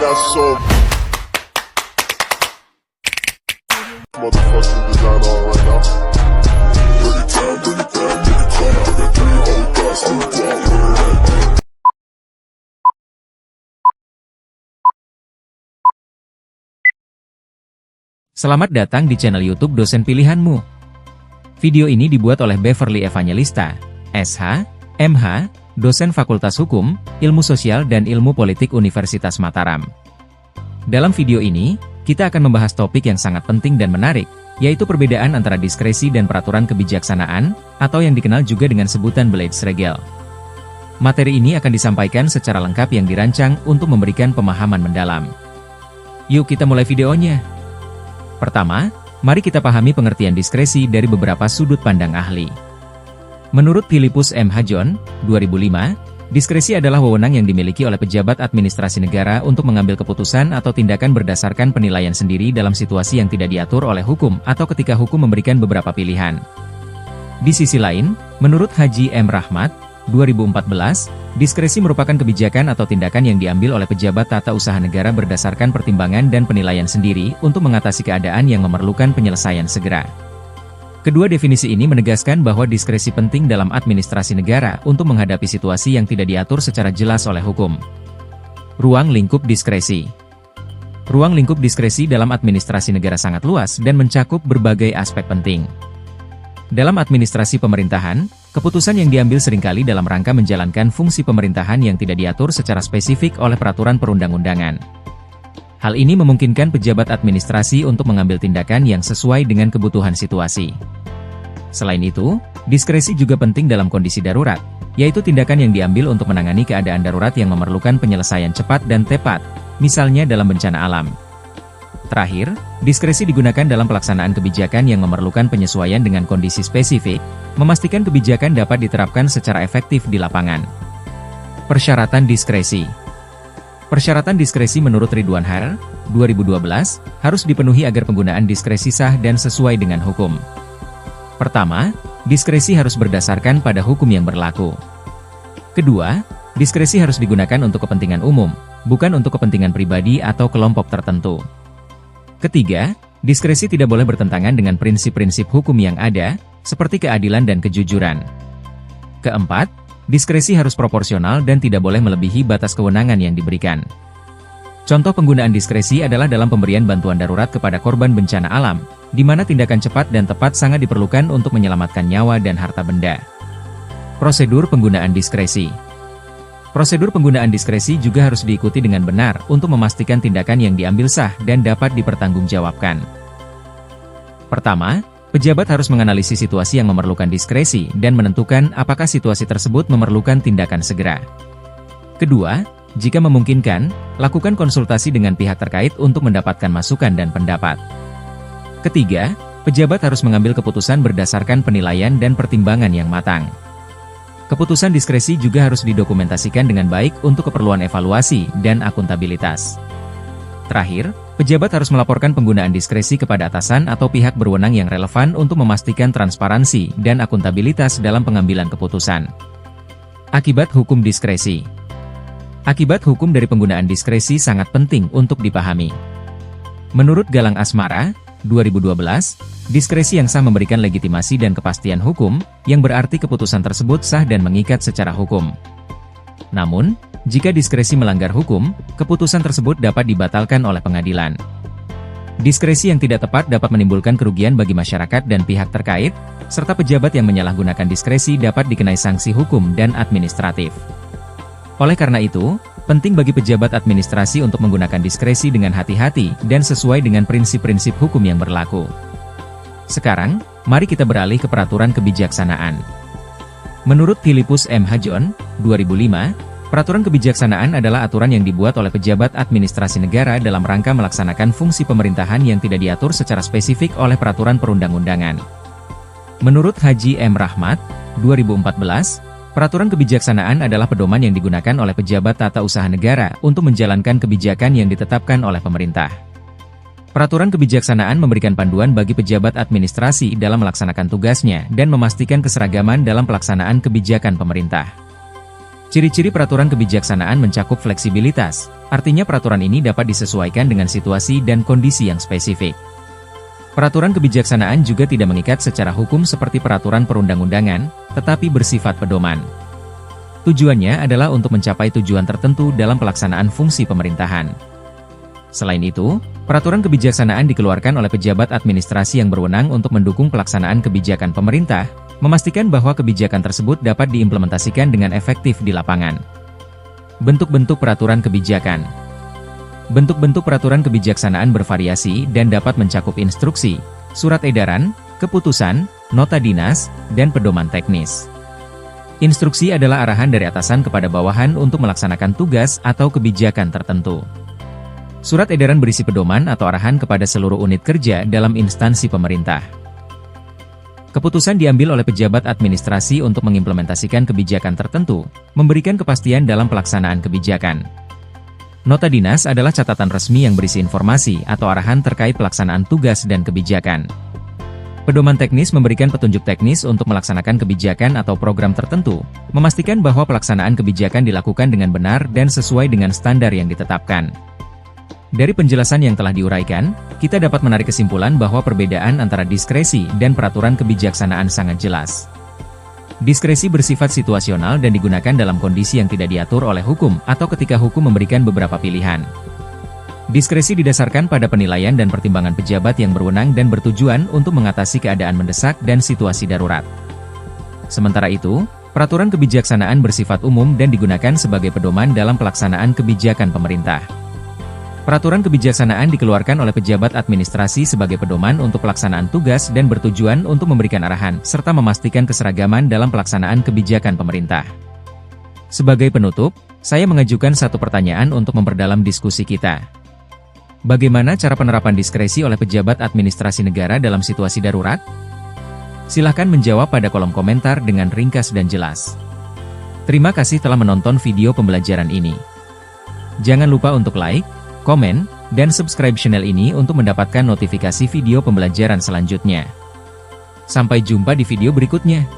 got so motherfucking design on right now. Bring it down, bring it down, bring it down. I got 3 old guys on the block. Selamat datang di channel YouTube Dosen Pilihanmu. Video ini dibuat oleh Beverly Evangelista, SH, MH, dosen Fakultas Hukum, Ilmu Sosial dan Ilmu Politik Universitas Mataram. Dalam video ini, kita akan membahas topik yang sangat penting dan menarik, yaitu perbedaan antara diskresi dan peraturan kebijaksanaan, atau yang dikenal juga dengan sebutan Beleidschregel. Materi ini akan disampaikan secara lengkap yang dirancang untuk memberikan pemahaman mendalam. Yuk kita mulai videonya. Pertama, mari kita pahami pengertian diskresi dari beberapa sudut pandang ahli. Menurut Philippus M. Hajon, 2005, diskresi adalah wewenang yang dimiliki oleh pejabat administrasi negara untuk mengambil keputusan atau tindakan berdasarkan penilaian sendiri dalam situasi yang tidak diatur oleh hukum atau ketika hukum memberikan beberapa pilihan. Di sisi lain, menurut Haji M. Rahmat, 2014, diskresi merupakan kebijakan atau tindakan yang diambil oleh pejabat tata usaha negara berdasarkan pertimbangan dan penilaian sendiri untuk mengatasi keadaan yang memerlukan penyelesaian segera. Kedua definisi ini menegaskan bahwa diskresi penting dalam administrasi negara untuk menghadapi situasi yang tidak diatur secara jelas oleh hukum. Ruang lingkup diskresi. Ruang lingkup diskresi dalam administrasi negara sangat luas dan mencakup berbagai aspek penting. Dalam administrasi pemerintahan, keputusan yang diambil seringkali dalam rangka menjalankan fungsi pemerintahan yang tidak diatur secara spesifik oleh peraturan perundang-undangan. Hal ini memungkinkan pejabat administrasi untuk mengambil tindakan yang sesuai dengan kebutuhan situasi. Selain itu, diskresi juga penting dalam kondisi darurat, yaitu tindakan yang diambil untuk menangani keadaan darurat yang memerlukan penyelesaian cepat dan tepat, misalnya dalam bencana alam. Terakhir, diskresi digunakan dalam pelaksanaan kebijakan yang memerlukan penyesuaian dengan kondisi spesifik, memastikan kebijakan dapat diterapkan secara efektif di lapangan. Persyaratan diskresi. Persyaratan diskresi menurut Ridwan Har, 2012, harus dipenuhi agar penggunaan diskresi sah dan sesuai dengan hukum. Pertama, diskresi harus berdasarkan pada hukum yang berlaku. Kedua, diskresi harus digunakan untuk kepentingan umum, bukan untuk kepentingan pribadi atau kelompok tertentu. Ketiga, diskresi tidak boleh bertentangan dengan prinsip-prinsip hukum yang ada, seperti keadilan dan kejujuran. Keempat, diskresi harus proporsional dan tidak boleh melebihi batas kewenangan yang diberikan. Contoh penggunaan diskresi adalah dalam pemberian bantuan darurat kepada korban bencana alam, di mana tindakan cepat dan tepat sangat diperlukan untuk menyelamatkan nyawa dan harta benda. Prosedur penggunaan diskresi. Prosedur penggunaan diskresi juga harus diikuti dengan benar untuk memastikan tindakan yang diambil sah dan dapat dipertanggungjawabkan. Pertama, pejabat harus menganalisis situasi yang memerlukan diskresi dan menentukan apakah situasi tersebut memerlukan tindakan segera. Kedua, jika memungkinkan, lakukan konsultasi dengan pihak terkait untuk mendapatkan masukan dan pendapat. Ketiga, pejabat harus mengambil keputusan berdasarkan penilaian dan pertimbangan yang matang. Keputusan diskresi juga harus didokumentasikan dengan baik untuk keperluan evaluasi dan akuntabilitas. Terakhir, pejabat harus melaporkan penggunaan diskresi kepada atasan atau pihak berwenang yang relevan untuk memastikan transparansi dan akuntabilitas dalam pengambilan keputusan. Akibat hukum diskresi. Akibat hukum dari penggunaan diskresi sangat penting untuk dipahami. Menurut Galang Asmara, 2012, diskresi yang sah memberikan legitimasi dan kepastian hukum, yang berarti keputusan tersebut sah dan mengikat secara hukum. Namun, jika diskresi melanggar hukum, keputusan tersebut dapat dibatalkan oleh pengadilan. Diskresi yang tidak tepat dapat menimbulkan kerugian bagi masyarakat dan pihak terkait, serta pejabat yang menyalahgunakan diskresi dapat dikenai sanksi hukum dan administratif. Oleh karena itu, penting bagi pejabat administrasi untuk menggunakan diskresi dengan hati-hati dan sesuai dengan prinsip-prinsip hukum yang berlaku. Sekarang, mari kita beralih ke peraturan kebijaksanaan. Menurut Philippus M. Hajon, 2005, peraturan kebijaksanaan adalah aturan yang dibuat oleh pejabat administrasi negara dalam rangka melaksanakan fungsi pemerintahan yang tidak diatur secara spesifik oleh peraturan perundang-undangan. Menurut Haji M. Rahmat, 2014, peraturan kebijaksanaan adalah pedoman yang digunakan oleh pejabat tata usaha negara untuk menjalankan kebijakan yang ditetapkan oleh pemerintah. Peraturan kebijaksanaan memberikan panduan bagi pejabat administrasi dalam melaksanakan tugasnya dan memastikan keseragaman dalam pelaksanaan kebijakan pemerintah. Ciri-ciri peraturan kebijaksanaan mencakup fleksibilitas, artinya peraturan ini dapat disesuaikan dengan situasi dan kondisi yang spesifik. Peraturan kebijaksanaan juga tidak mengikat secara hukum seperti peraturan perundang-undangan, tetapi bersifat pedoman. Tujuannya adalah untuk mencapai tujuan tertentu dalam pelaksanaan fungsi pemerintahan. Selain itu, peraturan kebijaksanaan dikeluarkan oleh pejabat administrasi yang berwenang untuk mendukung pelaksanaan kebijakan pemerintah, memastikan bahwa kebijakan tersebut dapat diimplementasikan dengan efektif di lapangan. Bentuk-bentuk peraturan kebijakan. Bentuk-bentuk peraturan kebijaksanaan bervariasi dan dapat mencakup instruksi, surat edaran, keputusan, nota dinas, dan pedoman teknis. Instruksi adalah arahan dari atasan kepada bawahan untuk melaksanakan tugas atau kebijakan tertentu. Surat edaran berisi pedoman atau arahan kepada seluruh unit kerja dalam instansi pemerintah. Keputusan diambil oleh pejabat administrasi untuk mengimplementasikan kebijakan tertentu, memberikan kepastian dalam pelaksanaan kebijakan. Nota dinas adalah catatan resmi yang berisi informasi atau arahan terkait pelaksanaan tugas dan kebijakan. Pedoman teknis memberikan petunjuk teknis untuk melaksanakan kebijakan atau program tertentu, memastikan bahwa pelaksanaan kebijakan dilakukan dengan benar dan sesuai dengan standar yang ditetapkan. Dari penjelasan yang telah diuraikan, kita dapat menarik kesimpulan bahwa perbedaan antara diskresi dan peraturan kebijaksanaan sangat jelas. Diskresi bersifat situasional dan digunakan dalam kondisi yang tidak diatur oleh hukum atau ketika hukum memberikan beberapa pilihan. Diskresi didasarkan pada penilaian dan pertimbangan pejabat yang berwenang dan bertujuan untuk mengatasi keadaan mendesak dan situasi darurat. Sementara itu, peraturan kebijaksanaan bersifat umum dan digunakan sebagai pedoman dalam pelaksanaan kebijakan pemerintah. Peraturan kebijaksanaan dikeluarkan oleh pejabat administrasi sebagai pedoman untuk pelaksanaan tugas dan bertujuan untuk memberikan arahan, serta memastikan keseragaman dalam pelaksanaan kebijakan pemerintah. Sebagai penutup, saya mengajukan satu pertanyaan untuk memperdalam diskusi kita. Bagaimana cara penerapan diskresi oleh pejabat administrasi negara dalam situasi darurat? Silahkan menjawab pada kolom komentar dengan ringkas dan jelas. Terima kasih telah menonton video pembelajaran ini. Jangan lupa untuk like, komen, dan subscribe channel ini untuk mendapatkan notifikasi video pembelajaran selanjutnya. Sampai jumpa di video berikutnya.